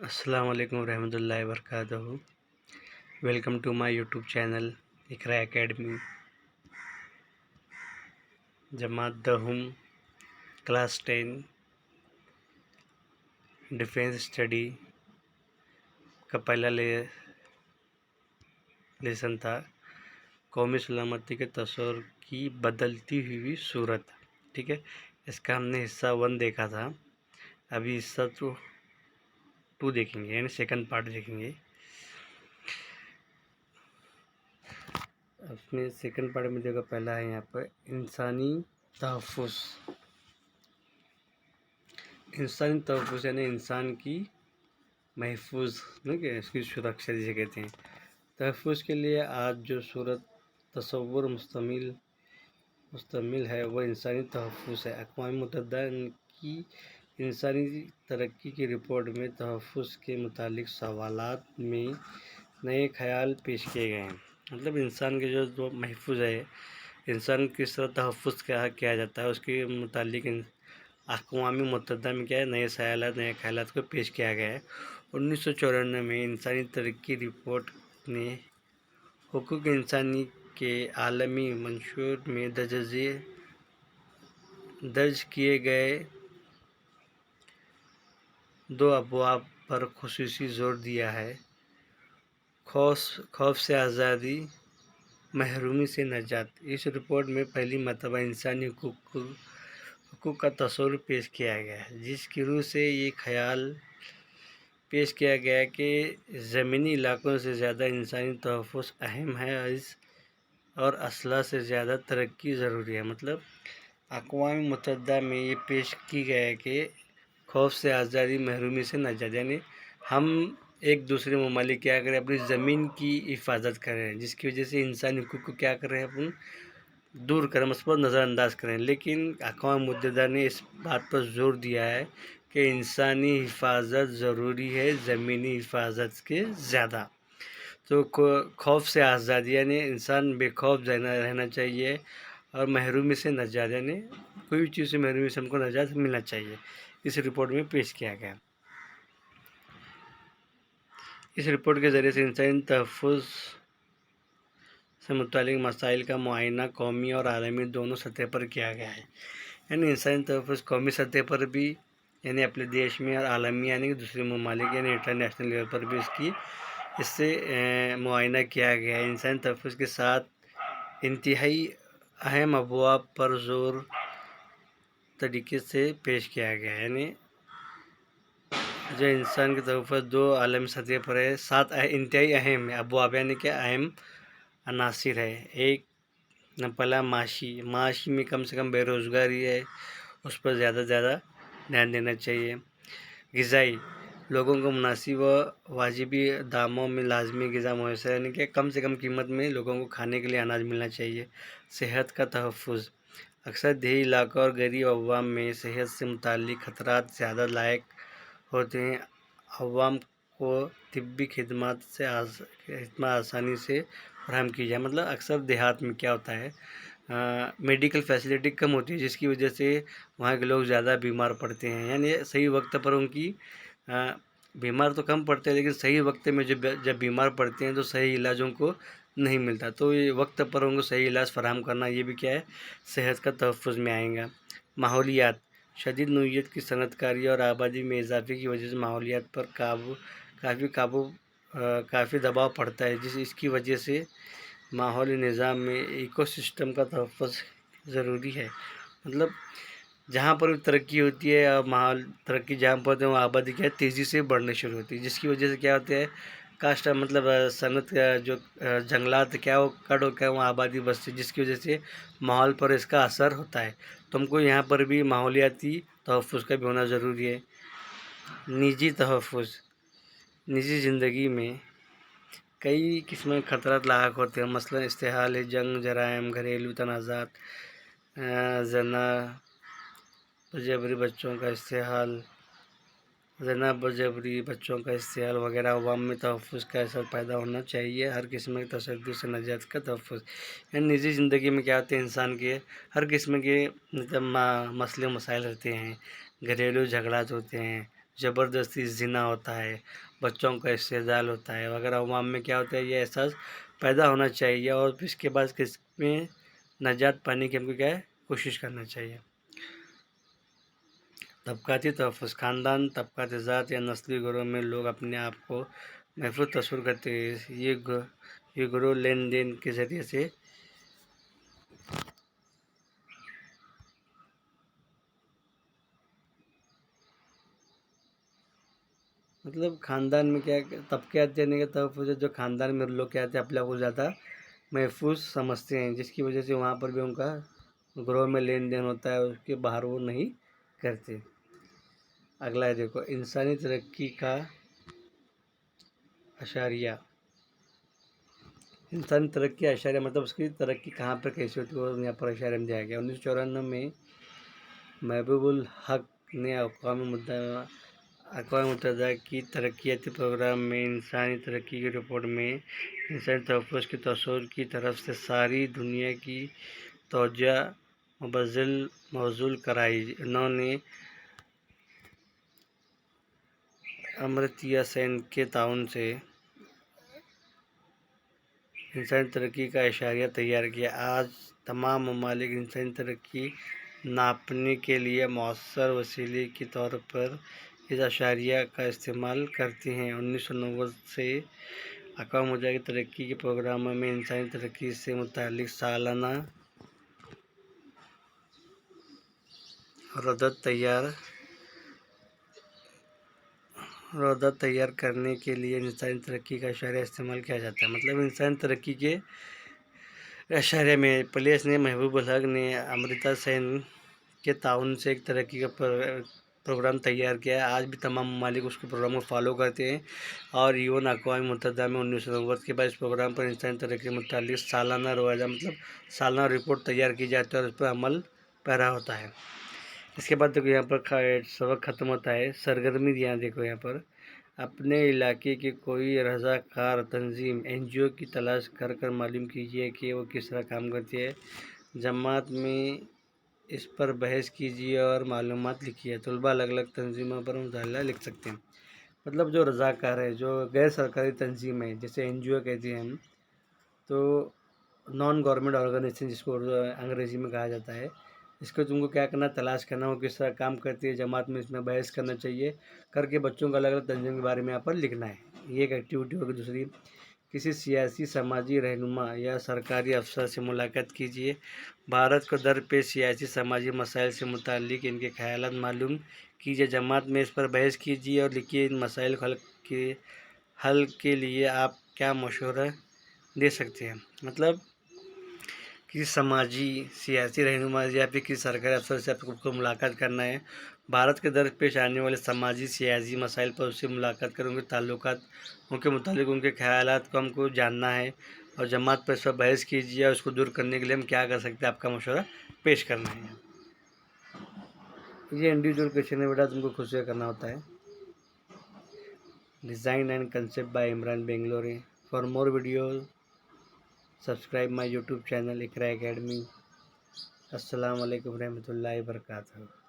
السلام علیکم ورحمۃ اللہ وبرکاتہ۔ Welcome to my YouTube channel Iqra academy. جماعت دہم کلاس 10 ڈیفینس اسٹڈی کا پہلا لیسن تھا قومی سلامتی کے تصور کی بدلتی ہوئی صورت۔ ٹھیک ہے، اس کا ہم نے حصہ 1 دیکھا تھا، ابھی حصہ 2 دیکھیں گے، یعنی سیکنڈ پارٹ دیکھیں گے۔ اپنے سیکنڈ پارٹ میں دیکھو، پہلا ہے یہاں پر انسانی تحفظ۔ انسانی تحفظ یعنی انسان کی محفوظ، اس کی سرکشا جسے کہتے ہیں۔ تحفظ کے لیے آج جو صورت تصور مشتمل ہے وہ انسانی تحفظ ہے۔ اقوام متحدہ کی انسانی ترقی کی رپورٹ میں تحفظ کے متعلق سوالات میں نئے خیال پیش کیے گئے ہیں۔ مطلب انسان کے جو محفوظ ہے، انسان کس طرح تحفظ کیا جاتا ہے، اس کے متعلق اقوام متحدہ میں کیا ہے، نئے خیالات کو پیش کیا گیا ہے۔ 1994 میں انسانی ترقی رپورٹ نے حقوق انسانی کے عالمی منشور میں درج کیے گئے 2 ابواب پر خصوصی زور دیا ہے: خوف سے آزادی، محرومی سے نجات۔ اس رپورٹ میں پہلی مرتبہ انسانی حقوق کا تصور پیش کیا گیا ہے، جس کی روح سے یہ خیال پیش کیا گیا ہے کہ زمینی علاقوں سے زیادہ انسانی تحفظ اہم ہے اور اسلحہ سے زیادہ ترقی ضروری ہے۔ مطلب اقوام متحدہ میں یہ پیش کی گیا ہے کہ خوف سے آزادی، محرومی سے نجات، یعنی ہم ایک دوسرے ممالک کیا کریں، اپنی زمین کی حفاظت کریں، جس کی وجہ سے انسانی حقوق کو کیا کریں، اپن دور کریں، اس پر نظر انداز کریں۔ لیکن اقوام متحدہ نے اس بات پر زور دیا ہے کہ انسانی حفاظت ضروری ہے زمینی حفاظت کے زیادہ۔ تو خوف سے آزادی یعنی انسان بے خوف رہنا چاہیے، اور محرومی سے نجات یعنی کوئی بھی چیز سے محرومی سے ہم کو نجات ملنا چاہیے، اس رپورٹ میں پیش کیا گیا۔ اس رپورٹ کے ذریعے سے انسانی تحفظ سے متعلق مسائل کا معائنہ قومی اور عالمی دونوں سطح پر کیا گیا ہے۔ یعنی انسانی تحفظ قومی سطح پر بھی، یعنی اپنے دیش میں، اور عالمی یعنی دوسرے ممالک یعنی انٹرنیشنل لیول پر بھی اس سے معائنہ کیا گیا ہے۔ انسانی تحفظ کے ساتھ انتہائی اہم ابواب پر زور طریقے سے پیش کیا گیا ہے، یعنی جو انسان کے تحفظ 2 عالمی سطح پر ہے، 7 انتہائی اہم ابواب یعنی کہ اہم عناصر ہے۔ ایک پہلا معاشی میں کم سے کم بے روزگاری ہے، اس پر زیادہ سے زیادہ دھیان دینا چاہیے۔ غذائی، لوگوں کو مناسب و واجبی داموں میں لازمی غذا میسر، یعنی کہ کم سے کم قیمت میں لوگوں کو کھانے کے لیے اناج ملنا چاہیے۔ صحت کا تحفظ، اکثر دیہی علاقوں اور غریب عوام میں صحت سے متعلق خطرات زیادہ لاحق ہوتے ہیں۔ عوام کو طبی خدمات آسانی سے فراہم کی جائے۔ مطلب اکثر دیہات میں کیا ہوتا ہے، میڈیکل فیسلٹی کم ہوتی ہے، جس کی وجہ سے وہاں کے لوگ زیادہ بیمار پڑتے ہیں، یعنی صحیح وقت پر ان کی بیمار تو کم پڑتے ہیں، لیکن صحیح وقت میں جب بیمار پڑتے ہیں تو صحیح علاج ان کو نہیں ملتا، تو یہ وقت پر ان کو صحیح علاج فراہم کرنا، یہ بھی کیا ہے، صحت کا تحفظ میں آئیں گا۔ ماحولیات، شدید نوعیت کی صنعت کاری اور آبادی میں اضافے کی وجہ سے ماحولیات پر کافی دباؤ پڑتا ہے، اس کی وجہ سے ماحولی نظام میں ایکو سسٹم کا تحفظ ضروری ہے۔ مطلب جہاں پر ترقی ہوتی ہے، ترقی جہاں پر ہوتی ہے، وہاں آبادی کیا ہے، تیزی سے بڑھنے شروع ہوتی ہے، جس کی وجہ سے کیا ہوتا ہے، مطلب صنعت کا جو جنگلات کیا وہ کٹ ہو کے وہاں آبادی بستی، جس کی وجہ سے ماحول پر اس کا اثر ہوتا ہے۔ تو ہم کو یہاں پر بھی ماحولیاتی تحفظ کا بھی ہونا ضروری ہے۔ نجی تحفظ، نجی زندگی میں کئی قسم کے خطرات لاحق ہوتے ہیں، مثلاً اشتعال جنگ، جرائم، گھریلو تنازعات، زنا، بجبری بچوں کا استحصال وغیرہ۔ عوام میں تحفظ کا احساس پیدا ہونا چاہیے۔ ہر قسم کے تشدد سے نجات کا تحفظ، یعنی نجی زندگی میں کیا ہوتے ہیں، انسان کے ہر قسم کے مسئلے و مسائل ہوتے ہیں، گھریلو جھگڑات ہوتے ہیں، زبردستی زنا ہوتا ہے، بچوں کا استحصال ہوتا ہے وغیرہ، عوام میں کیا ہوتا ہے یہ احساس پیدا ہونا چاہیے، اور پھر اس کے بعد کس میں نجات پانے کی ہم کو کیا ہے کوشش کرنا چاہیے۔ طبقاتی تحفظ، خاندان، طبقاتی ذات یا نسلی گروہ میں لوگ اپنے آپ کو محفوظ تصور کرتے ہیں۔ یہ گروہ لین دین کے ذریعے سے مطلب خاندان میں کیا طبقات دینے کا تحفظ ہے، جو خاندان میں لوگ کیا آتے ہیں اپنے آپ کو زیادہ محفوظ سمجھتے ہیں، جس کی وجہ سے وہاں پر بھی ان کا گروہ میں لین دین ہوتا ہے، اس کے باہر وہ نہیں کرتے۔ اگلا ہے دیکھو، انسانی ترقی کا اشاریہ۔ انسانی ترقی کا اشاریہ مطلب اس کی ترقی کہاں پر کیسے ہوتی ہے وہ یہاں پر اشاریہ میں دیا گیا۔ 1994 میں محبوب الحق نے اقوام متحدہ کی ترقیاتی پروگرام میں انسانی ترقی کی رپورٹ میں انسانی تحفظ کے تصور کی طرف سے ساری دنیا کی توجہ مبذول کرائی۔ انہوں نے امرتیا سین کے تعاون سے انسانی ترقی کا اشاریہ تیار کیا۔ آج تمام ممالک انسانی ترقی ناپنے کے لیے مؤثر وسیلے کے طور پر اس اشاریہ کا استعمال کرتے ہیں۔ 1990 سے اقوام متحدہ کے ترقی کے پروگراموں میں انسانی ترقی سے متعلق سالانہ روداد تیار کرنے کے لیے انسانی ترقی کا اشاریہ استعمال کیا جاتا ہے۔ مطلب انسانی ترقی کے اشاریہ میں پولیس نے محبوب الحق نے امرتیا سین کے تعاون سے ایک ترقی کا پروگرام تیار کیا ہے۔ آج بھی تمام ممالک اس کے پروگرام کو فالو کرتے ہیں، اور ایون اقوام متحدہ میں 1990 کے بعد اس پروگرام پر انسانی ترقی سے متعلق سالانہ روایت مطلب سالانہ رپورٹ تیار کی جاتی ہے اور اس پر عمل پیرا ہوتا ہے۔ اس کے بعد دیکھو یہاں پر سبق ختم ہوتا ہے۔ سرگرمی یہاں دیکھو، یہاں پر اپنے علاقے کی کوئی رضاکار تنظیم NGO کی تلاش کر معلوم کیجیے کہ وہ کس طرح کام کرتی ہے۔ جماعت میں اس پر بحث کیجیے اور معلومات لکھیے۔ طلباء الگ الگ تنظیموں پر مطالعہ لکھ سکتے ہیں۔ مطلب جو رضاکار ہے، جو غیر سرکاری تنظیم ہے، جیسے NGO کہتے ہیں ہم، تو نان گورنمنٹ آرگنائزیشن جس کو انگریزی میں کہا جاتا ہے، اس کو تم کو کیا کرنا، تلاش کرنا ہو کس طرح کام کرتی ہے جماعت میں، اس میں بحث کرنا چاہیے کر کے بچوں کو الگ الگ تنظیم کے بارے میں یہاں پر لکھنا ہے۔ یہ ایک ایکٹیویٹی ہوگی۔ دوسری، کسی سیاسی سماجی رہنما یا سرکاری افسر سے ملاقات کیجیے۔ بھارت کو درپیش سیاسی سماجی مسائل سے متعلق ان کے خیالات معلوم کیجیے۔ جماعت میں اس پر بحث کیجیے اور لکھیے ان مسائل کے حل کے لیے آپ کیا مشورہ دے سکتے ہیں۔ مطلب کسی سماجی سیاسی رہنما یا پھر کسی سرکاری افسر سے آپ کو ملاقات کرنا ہے، بھارت کے درپیش آنے والے سماجی سیاسی مسائل پر اس سے ملاقات کر ان کے تعلقات ان کے متعلق ان کے خیالات کو ہم کو جاننا ہے، اور جماعت پر اس پر بحث کیجیے اور اس کو دور کرنے کے لیے ہم کیا کر سکتے ہیں، آپ کا مشورہ پیش کرنا ہے۔ یہ انڈیویجول کویشچن ہے بیٹا، تم کو خود سے کرنا ہوتا ہے۔ Design and concept by Imran Bangalori. For more videos subscribe my YouTube channel Iqra academy. السلام علیکم ورحمۃ اللہ وبرکاتہ۔